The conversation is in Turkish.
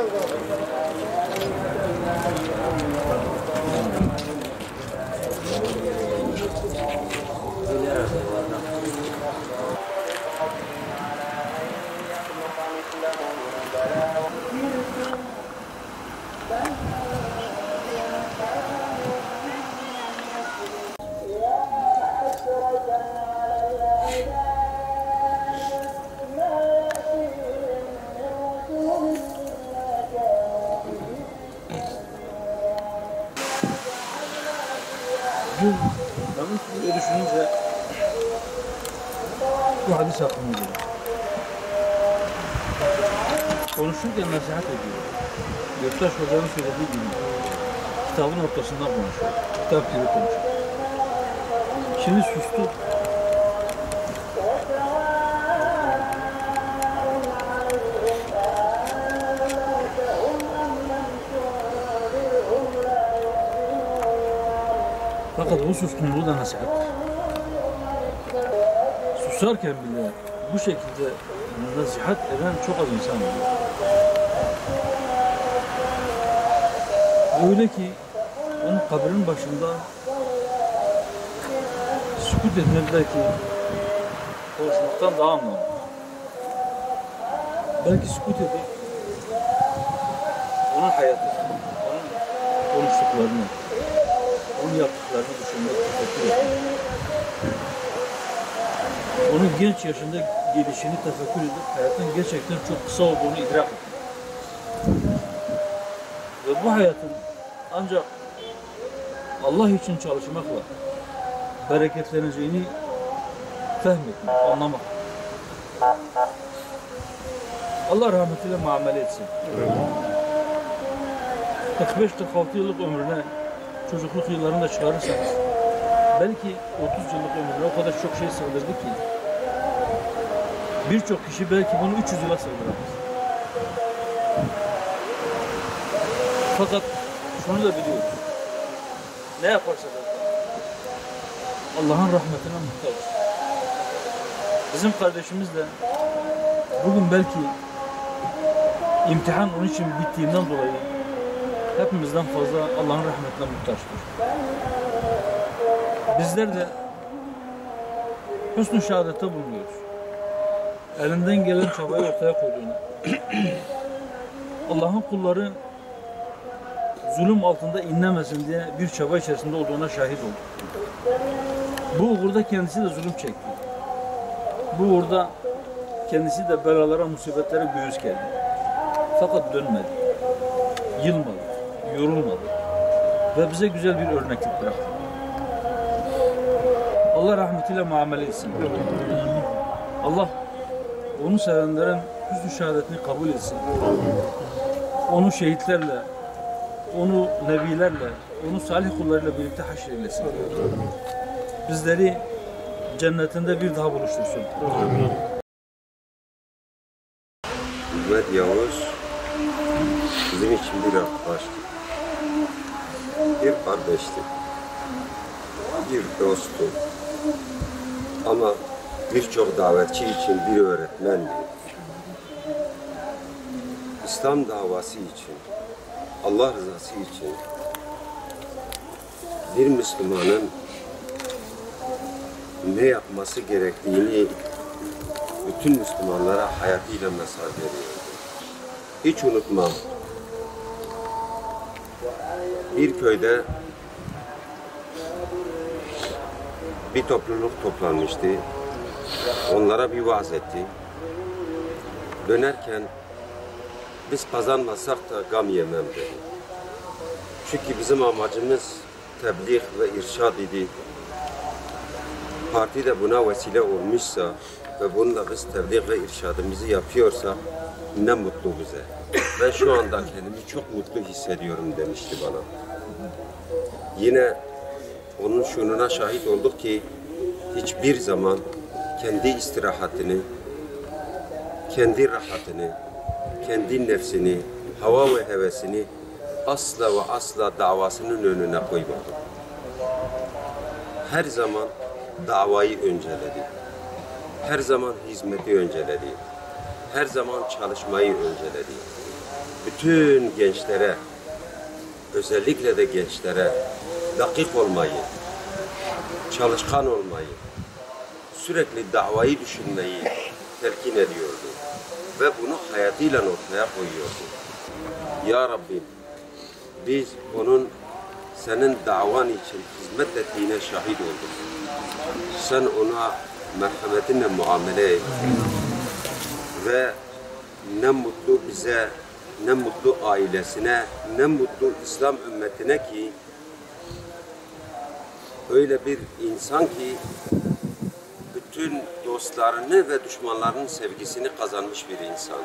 Ben böyle düşününce bu hadis aklıma geliyor. Konuşurken nasihat ediyor. Göktaş Hoca'nın söylediği gibi kitabın ortasından konuşuyor. Kitap gibi konuşuyor. Şimdi sustu. Fakat bu suskunluğu da nasihat. Susarken bile bu şekilde nasihat eden çok az insan oluyor. Öyle ki onun kabrinin başında sükut etmek belki konuşmaktan daha anlamlı. Belki sükut edip onun hayatını, onun konuştuklarını, onun yaptıklarını düşünmek, tefekkür etmek. Onun genç yaşında gelişini tefekkür edip hayatın gerçekten çok kısa olduğunu idrak etmek. Ve bu hayatın ancak Allah için çalışmakla bereketleneceğini fehmetmek, anlamak. Allah rahmetiyle muamele etsin. 45-46 yıllık ömrüne çocukluk yıllarını da çıkarırsanız belki 30 yıllık ömrüne o kadar çok şey sığdırdı ki birçok kişi belki bunu 300 yıla sığdıramaz. Fakat şunu da biliyoruz. Ne yaparsa da Allah'ın rahmetine muhtaç. Bizim kardeşimiz de bugün belki imtihan onun için bittiğinden dolayı hepimizden fazla Allah'ın rahmetine muhtaçtır. Bizler de hüsnü şehadette bulunuyoruz. Elinden gelen çabayı ortaya koyduğunu, Allah'ın kulları zulüm altında inlemesin diye bir çaba içerisinde olduğuna şahit olduk. Bu uğurda kendisi de zulüm çekti. Bu uğurda kendisi de belalara, musibetlere göğüs gerdi. Fakat dönmedi, yılmadı, yorulmadı ve bize güzel bir örneklik bıraktı. Allah rahmetiyle muamele etsin. Allah onu sevenlerin hüsnü şehadetini kabul etsin. Onu şehitlerle, onu nebilerle, onu salih kullarıyla birlikte haşreylesin. Bizleri cennetinde bir daha buluştursun. Hikmet Yavuz bizim için bir arkadaştı, bir kardeşti, bir dosttu. Ama birçok davetçi için bir öğretmendi. İslam davası için, Allah rızası için bir Müslümanın ne yapması gerektiğini bütün Müslümanlara hayatıyla mesaj veriyordu. Hiç unutmam. Bir köyde bir topluluk toplanmıştı. Onlara bir vaaz etti. Dönerken biz kazanmasak da gam yemem dedi. Çünkü bizim amacımız tebliğ ve irşad idi. Parti de buna vesile olmuşsa ve bununla biz tebliğ ve irşadımızı yapıyorsa ne mutlu bize. Ben şu anda kendimi çok mutlu hissediyorum demişti bana. Yine onun şununa şahit olduk ki hiçbir zaman kendi istirahatini, kendi rahatını, kendi nefsini, hava ve hevesini asla ve asla davasının önüne koymadı. Her zaman davayı önceledi. Her zaman hizmeti önceledi. Her zaman çalışmayı önceledi. bütün gençlere, özellikle de gençlere dakik olmayı, çalışkan olmayı, sürekli davayı düşünmeyi telkin ediyordu. Ve bunu hayatıyla ortaya koyuyordu. Ya Rabbi, biz onun senin davan için hizmet ettiğine şahit olduk. Sen ona merhametinle muamele et. Ve ne mutlu bize, ne mutlu ailesine, ne mutlu İslam ümmetine ki öyle bir insan ki bütün dostlarını ve düşmanlarının sevgisini kazanmış bir insan.